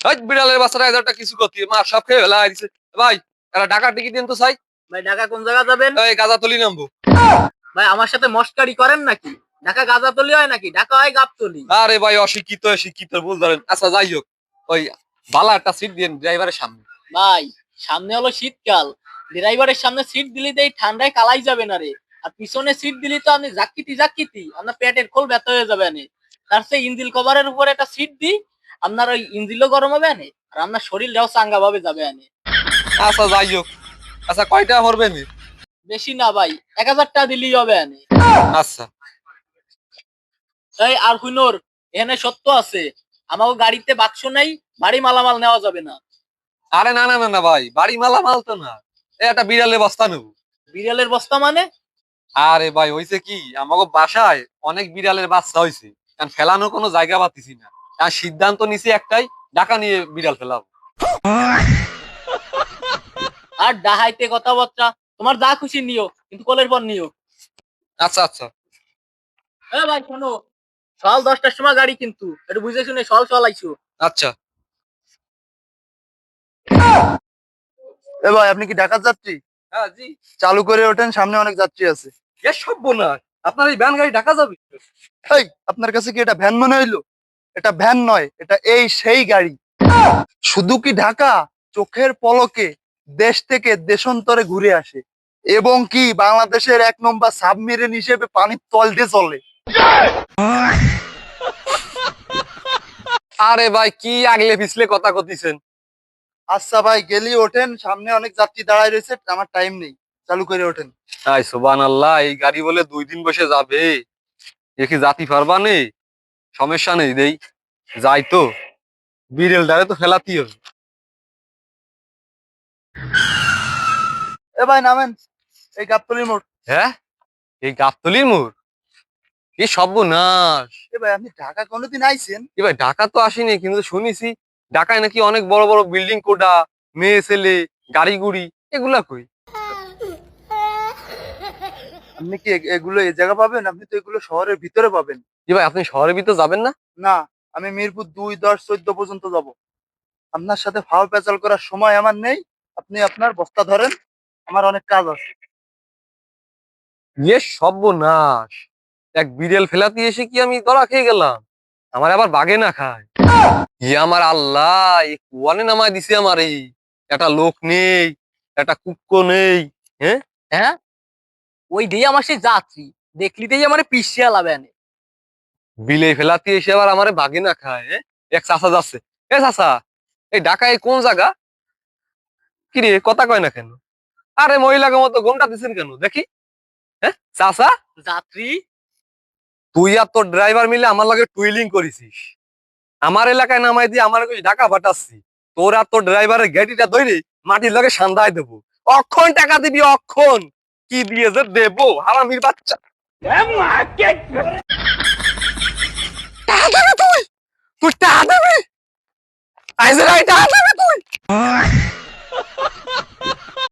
ওই বিড়ালের বাচ্চাটা এদেরটা কিছু করতে মা সব খেয়ে ফেলা দিছে। ভাই এরা ঢাকার টিকিট দিন তো চাই। ভাই ঢাকা কোন জায়গা যাবেন? এই গাজাতলি নামবো। ভাই আমার সাথে মস্কারি করেন নাকি? ঢাকা গাজাতলি হয় নাকি? ঢাকা হয় গাবতলি। আরে ভাই অশিক্ষিত শিক্ষিত ভুল ধরেন। আচ্ছা যাই হোক, ওই ভালো একটা সিট দিন ড্রাইভারের সামনে। ভাই সামনে হলো শীতকাল, ড্রাইভারের সামনে সিট দিলি তো এই ঠান্ডায় কালাই যাবে না রে। আর পিছনে সিট দিলি তো আপনি জাকিতি আপনার পেটের খোল ব্যথা হয়ে যাবে আনে। তার চেয়ে ইঞ্জিল কভারের উপরে একটা সিট দি, আপনার ওই ইঞ্জিলও গরম হবে আনে আর আপনার শরীরটাও চাঙ্গা ভাবে যাবে আনে। আচ্ছা যাই হোক, আচ্ছা কয়টা পড়বে নি? বেশি না ভাই, 1000 টাকা দিলেই হবে আনে। আচ্ছা এই আর হুইনোর এখানে সত্য আছে, আমাকে গাড়িতে বাক্স নাই, বাড়ি মালামাল নেওয়া যাবে না। আরে না না না না ভাই, বাড়ি মালা মাল তো না, একটা বিড়ালের বস্তা নেবো। বিড়ালের বস্তা মানে? আরে ভাই হইছে কি, আমাকে বাসায় অনেক বিড়ালের বাচ্চা হয়েছে, কারণ ফেলানোর কোনো জায়গা পাচ্ছি না। আর সিদ্ধান্ত নিছি একটাই, ঢাকা নিয়ে বিড়াল ফেলাবো। আর ডাহাইতে কথাবার্তা, তোমার যা খুশি নিও, কিন্তু কলের পর নিও। আচ্ছা আচ্ছা ভাই শোনো, সকাল 10টার সময় গাড়ি, কিন্তু একটু বুঝে শুনে সল আইসো। আচ্ছা। এ ভাই আপনি কি ঢাকার যাত্রী? হ্যাঁ জি। চালু করে ওঠেন, সামনে অনেক যাত্রী আছে। এ সর্বনাশ, আপনার এই ভ্যান গাড়ি ঢাকা যাবে? এই আপনার কাছে কি এটা ভ্যান মনে হইলো? এটা ভ্যান নয়, এটা এই সেই গাড়ি। শুধু কি ঢাকা, চোখের পলকে দেশ থেকে দেশান্তরে ঘুরে আসে, এবং কি বাংলাদেশের 1 নম্বর সাবমেরিন হিসেবে পানির তল দিয়ে চলে। আরে ভাই কি আগলে পিছলে কথা কতিছেন। আচ্ছা ভাই গেলি ওঠেন, সামনে অনেক যাত্রী দাঁড়ায় রয়েছে, আমার টাইম নেই, চালু করে ওঠেন। আই সুবহানাল্লাহ, এই গাড়ি বলে 2 দিন বসে যাবে, এ কি জাতি পারবা নেই? সমস্যা নেই, দেই যাই তো, বিড়েল ডারে তো ফেলাতেই হবে। এ ভাই নামেন, এই গাবতলির মোড়। হ্যাঁ, এই গাবতলির মোড়? কি সর্বনাশ। এ ভাই আপনি ঢাকা কোনোদিন আইছেন? এবার ঢাকা তো আসিনি, কিন্তু শুনেছি ঢাকায় নাকি অনেক বড় বড় বিল্ডিং কোটা, মেয়ে ছেলে, গাড়ি গুড়ি, এগুলা কই? আপনি কি এগুলো এই জায়গা পাবেন? আপনি তো এগুলো শহরের ভিতরে পাবেন। জি ভাই, আপনি শহরের ভিতর যাবেন না? না, আমি মিরপুর 2, 10, 14 পর্যন্ত যাব। আপনার সাথে ফাও পেঁচাল করার সময় আমার নেই। আপনি আপনার বস্তা ধরেন, আমার অনেক কাজ আছে। ইয়ে সর্বনাশ, এক বিড়াল ফেলাতে এসে কি আমি ধরা খেয়ে গেলাম? আমার আবার বাগে না খায়। ইয়ে আমার আল্লাহ, এই কুয়ানে নামায় দিছে আমার, এই একটা লোক নেই, একটা কুক্কো নেই। হ্যাঁ হ্যাঁ, ওই দিয়ে আমার সেই যাত্রী, দেখলিতেই আমার পিছিয়ে লাবে আনে। বিলে ফেলাতে এসে আবার আমারে বাগে না খায়। এক চাচা যাচ্ছে, এ চাচা, এই ঢাকায় কোন জায়গা? কি রে কথা কয় না কেন? আরে মহিলাকে মতো ঘোমটা দিচ্ছেন কেন দেখি? হ্যাঁ চাচা, যাত্রী তুই আর তোর ড্রাইভার মিলে আমার লগে টুইলিং করেছিস, আমার এলাকায় নামাই দিয়ে আমার ঢাকা পাঠাচ্ছি। তোর আর তোর ড্রাইভারের গাড়িটা ধরে মাটির লগে সান্দায় দেবো। অক্ষণ টাকা দিবি, অক্ষণ। কি দিয়ে যে দেবো হারামির বাচ্চা। টাকা দেবে তুই, তুই টাকা দেবে, আইসে টাকা দেবে তুই।